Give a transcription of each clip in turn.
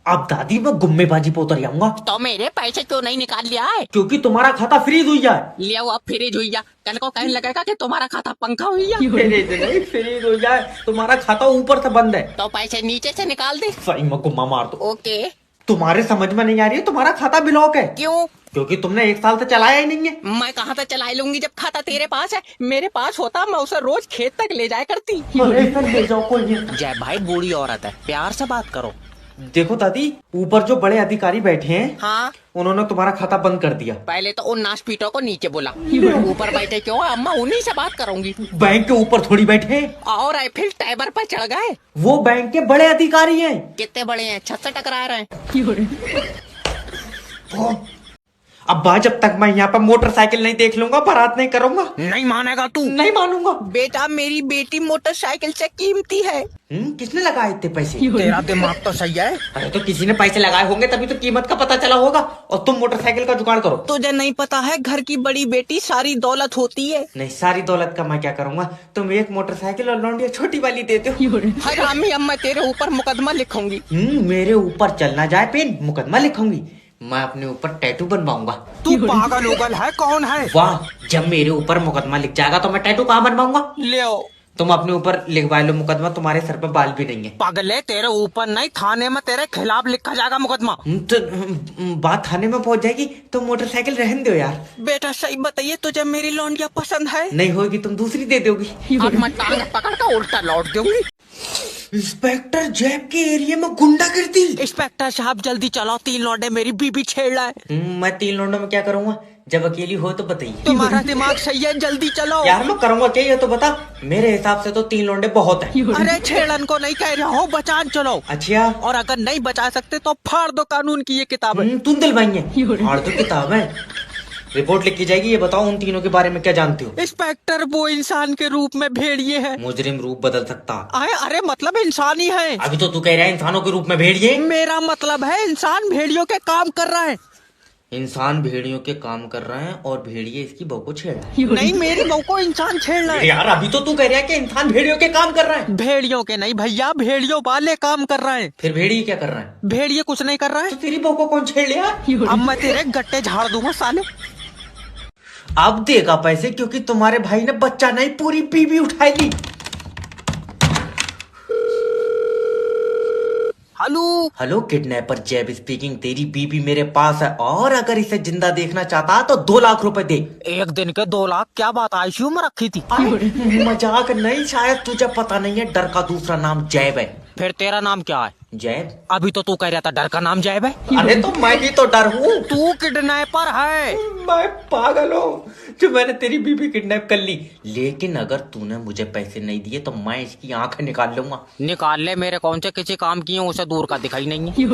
अब दादी मैं गुम्मेबाजी पे उतर जाऊंगा। तो मेरे पैसे क्यों नहीं निकाल लिया है? क्योंकि तुम्हारा खाता फ्रीज हुई जाए। ले आओ अब फ्रीज हुई जा, कल को कहने लगेगा कि तुम्हारा खाता पंखा हुई जा। फ्रीज नहीं, फ्रीज हो जाए। तुम्हारा खाता ऊपर से बंद है। तो पैसे नीचे से निकाल दे। सही में गुम्मा मार दो। ओके। तुम्हारे समझ में नहीं आ रही है, तुम्हारा खाता ब्लॉक है। क्यों? क्योंकि तुमने 1 साल से चलाया ही नहीं है। मैं कहाँ से चला लूंगी जब खाता तेरे पास है। मेरे पास होता मैं उसे रोज खेत तक ले जाया करती। अरे फिर ले जाओ, कोई नहीं। जय भाई बूढ़ी औरत है, प्यार से बात करो। देखो दादी, ऊपर जो बड़े अधिकारी बैठे हैं, हाँ, उन्होंने तुम्हारा खाता बंद कर दिया। पहले तो उन नाशपीटों को नीचे बोला। ऊपर बैठे क्यों है? अम्मा उन्हीं से बात करूंगी। बैंक के ऊपर थोड़ी बैठे हैं। और आईफिल टावर पर चढ़ गए। वो बैंक के बड़े अधिकारी हैं। कितने बड़े हैं? छत से टकरा रहे हैं। अब्बा जब तक मैं यहाँ पर मोटरसाइकिल नहीं देख लूंगा, बारात नहीं करूंगा। नहीं मानेगा तू? नहीं मानूंगा। बेटा मेरी बेटी मोटरसाइकिल से कीमती है। किसने लगाए इतने पैसे? तेरा दिमाग तो सही है। अरे तो किसी ने पैसे लगाए होंगे, तभी तो कीमत का पता चला होगा। और तुम मोटरसाइकिल का जुगाड़ करो। तुझे नहीं पता है, घर की बड़ी बेटी सारी दौलत होती है। नहीं, सारी दौलत का मैं क्या करूंगा? तुम एक मोटरसाइकिल और लौंडिया छोटी वाली दे दो। हरामी, अब मैं तेरे ऊपर मुकदमा लिखूंगी। मेरे ऊपर चलना जाए पेन, मुकदमा लिखूंगी। मैं अपने ऊपर टैटू बनवाऊंगा। तू पागल उगल है? कौन है? वाह, जब मेरे ऊपर मुकदमा लिख जाएगा तो मैं टैटू कहाँ बनवाऊंगा? ले आओ। तुम अपने ऊपर लिखवा लो मुकदमा, तुम्हारे सर पे बाल भी नहीं है। पागल है, तेरे ऊपर नहीं थाने में तेरे खिलाफ लिखा जाएगा मुकदमा। तो बात थाने में पहुंच जाएगी तो मोटरसाइकिल रहने दो यार। बेटा सही बताइए, तुझे मेरी लौंडिया पसंद है? नहीं होगी, तुम दूसरी दे दोगी। अब मैं टांग पकड़ कर उल्टा लौट दूंगी। इंस्पेक्टर जैब के एरिया में गुंडागर्दी। इंस्पेक्टर साहब जल्दी चलो, 3 लौंडे मेरी बीबी छेड़ रहा है। मैं 3 लौंडों में क्या करूंगा? जब अकेली हो तो बताइए। तुम्हारा दिमाग सही है, जल्दी चलो। यार मैं करूंगा क्या ये तो बता। मेरे हिसाब से तो 3 लौंडे बहुत है। अरे छेड़न को नहीं कह रहा हूँ, बचान चलो। अच्छा, और अगर नहीं बचा सकते तो फाड़ दो कानून की ये किताब। तुम दिलवाई है और तो किताब है। रिपोर्ट लिखी जाएगी। ये बताओ उन तीनों के बारे में क्या जानती हो? इंस्पेक्टर वो इंसान के रूप में भेड़िए है। मुजरिम रूप बदल सकता। अरे मतलब इंसान ही है। अभी तो तू कह रहा है इंसानों के रूप में भेड़िए। मेरा मतलब है इंसान भेड़ियों के काम कर रहा है। इंसान भेड़ियों के काम कर रहे हैं और भेड़िए इसकी बहू को छेड़ रहा है। नहीं, मेरी बहू को इंसान छेड़ रहा है। यार अभी तो तू कह रहा है कि इंसान भेड़ियों के काम कर रहा है। भेड़ियों के नहीं भैया, भेड़ियों वाले काम कर रहे हैं। फिर भेड़िए क्या कर रहा है? भेड़िए कुछ नहीं कर रहा है। तो तेरी बहू को कौन छेड़ लिया? अब मैं तेरे गट्टे झाड़ दूंगा साले। अब देगा पैसे, क्योंकि तुम्हारे भाई ने बच्चा नहीं पूरी बीबी उठाई ली। हेलो हेलो, किडनैपर जैब स्पीकिंग। तेरी बीबी मेरे पास है और अगर इसे जिंदा देखना चाहता तो 2 लाख रुपए दे। एक दिन के 2 लाख? क्या बात, आईसीयू में रखी थी? मजाक नहीं, शायद तुझे पता नहीं है, डर का दूसरा नाम जैब है। फिर तेरा नाम क्या है? जैब। अभी तो तू कह रहा था डर का नाम जैब है। अरे तो मैं भी तो डर हूँ। तू किडनैपर है। मैं पागल हूँ जो मैंने तेरी बीबी किडनैप कर ली। लेकिन अगर तूने मुझे पैसे नहीं दिए तो मैं इसकी आंखें निकाल लूंगा। निकाल ले, मेरे कौन से किसी काम किए उसे दूर का दिखाई नहीं है।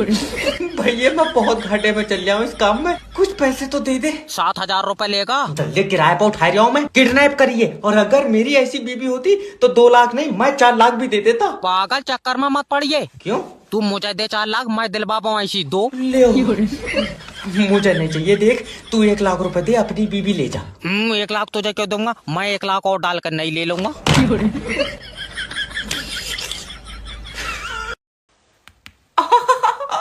भैया मैं बहुत घाटे में चल जाऊँ इस काम में, कुछ पैसे तो दे दे। 7,000 रुपए लेगा? दल्ले किराए पर उठा रहा हूँ मैं, किडनैप करिए। और अगर मेरी ऐसी बीबी होती तो 2 लाख नहीं, मैं 4 लाख भी दे देता। पागल, चक्कर में मत पड़िए। क्यों? तू मुझे दे 4 लाख, मैं दिलवा पाऊँ ऐसी 2। ले मुझे नहीं चाहिए। देख तू 1 लाख रुपए दे, अपनी बीबी ले जा। 1 लाख तुझे क्यों दूंगा? मैं 1 लाख और डालकर नहीं ले लूंगा।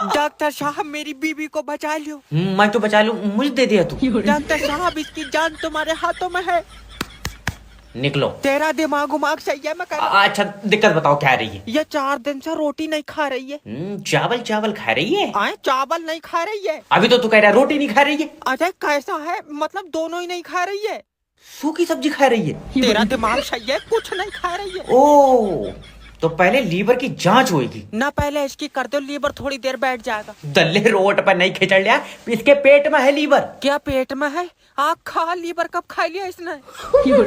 डॉक्टर साहब मेरी बीबी को बचा लो। मैं तो बचा लूं, मुझे दे दिया तू। डॉक्टर साहब इसकी जान तुम्हारे हाथों में है। निकलो। तेरा दिमाग उमाग सही है? मैं अच्छा दिक्कत बताओ क्या रही है? ये 4 दिन से रोटी नहीं खा रही है। चावल चावल खा रही है? चावल नहीं खा रही है। अभी तो तू कह रहा है रोटी नहीं खा रही है। अरे कैसा है, मतलब दोनों ही नहीं खा रही है। सूखी सब्जी खा रही है? तेरा दिमाग सही है, कुछ नहीं खा रही है। ओ, तो पहले लीवर की जांच होगी ना, पहले इसकी कर दो, लीवर थोड़ी देर बैठ जाएगा। दल्ले रोड पर नहीं खिंचड़ लिया, इसके पेट में है लीवर। क्या पेट में है? आग खा, लीवर कब खा लिया इसने?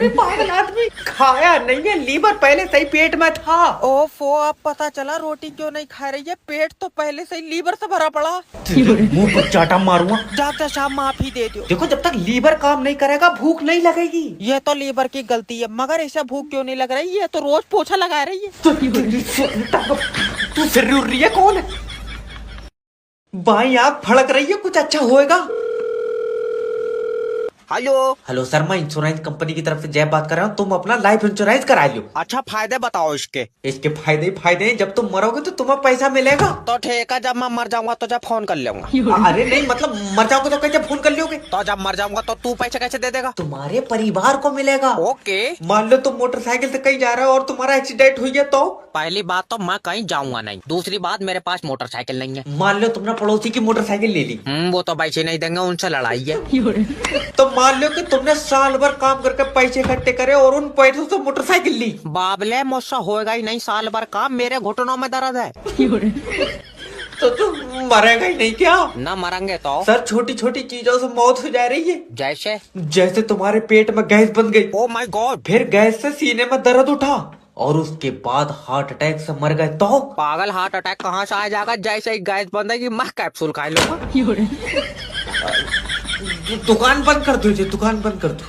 पागल आदमी, खाया नहीं है, लीवर पहले से ही पेट में था। ओफो, अब पता चला रोटी क्यों नहीं खा रही है। पेट तो पहले से ही लीवर से भरा पड़ा। मुंह पर चाटा मारूंगा। डॉक्टर साहब माफी दे दो। देखो जब तक लीवर काम नहीं करेगा भूख नहीं लगेगी। ये तो लीवर की गलती है, मगर इसे भूख क्यों नहीं लग रही है? तो रोज पोछा लगा रही है। तू फिर रही है? कौन है? बाई आँख फड़क रही है, कुछ अच्छा होएगा। हेलो। हेलो सर, मैं इंश्योरेंस कंपनी की तरफ से जय बात कर रहा हूँ। तुम अपना लाइफ इंश्योरेंस करा लो। अच्छा फायदे बताओ इसके। इसके फायदे ही फायदे हैं। जब तुम मरोगे तो तुम्हें पैसा मिलेगा। तो ठीक है, जब मैं मर जाऊंगा तो जब फोन कर लूंगा। अरे नहीं, मतलब मर जाओगे तो कैसे फोन कर लोगे? तो जब मर जाऊंगा तो तू पैसे कैसे दे देगा? तुम्हारे परिवार को मिलेगा। ओके। मान लो तुम मोटरसाइकिल से कहीं जा रहे हो और तुम्हारा एक्सीडेंट हुई है तो? पहली बात तो मैं कहीं जाऊंगा नहीं, दूसरी बात मेरे पास मोटरसाइकिल नहीं है। मान लो तुमने पड़ोसी की मोटरसाइकिल ले ली। वो तो पैसे नहीं देंगे, उनसे लड़ाई है। तो मान लो कि तुमने साल भर काम करके पैसे इकट्ठे करे और उन पैसों से मोटरसाइकिल ली। बाबले मुझसे होएगा ही नहीं साल भर काम, मेरे घुटनों में दर्द है। तो तुम मरेगा ही नहीं क्या? न मरेंगे तो? सर, छोटी छोटी चीजों से मौत हो जा रही है। जैसे? जैसे तुम्हारे पेट में गैस बन गई, ओ माय गॉड। फिर गैस से सीने में दर्द उठा और उसके बाद हार्ट अटैक से मर गए तो? पागल, हार्ट अटैक कहाँ से आ जाएगा? जैसे ही गैस बंदेगी मैं कैप्सूल खा लूंगा। दुकान बंद कर दो, दुकान बंद कर दो।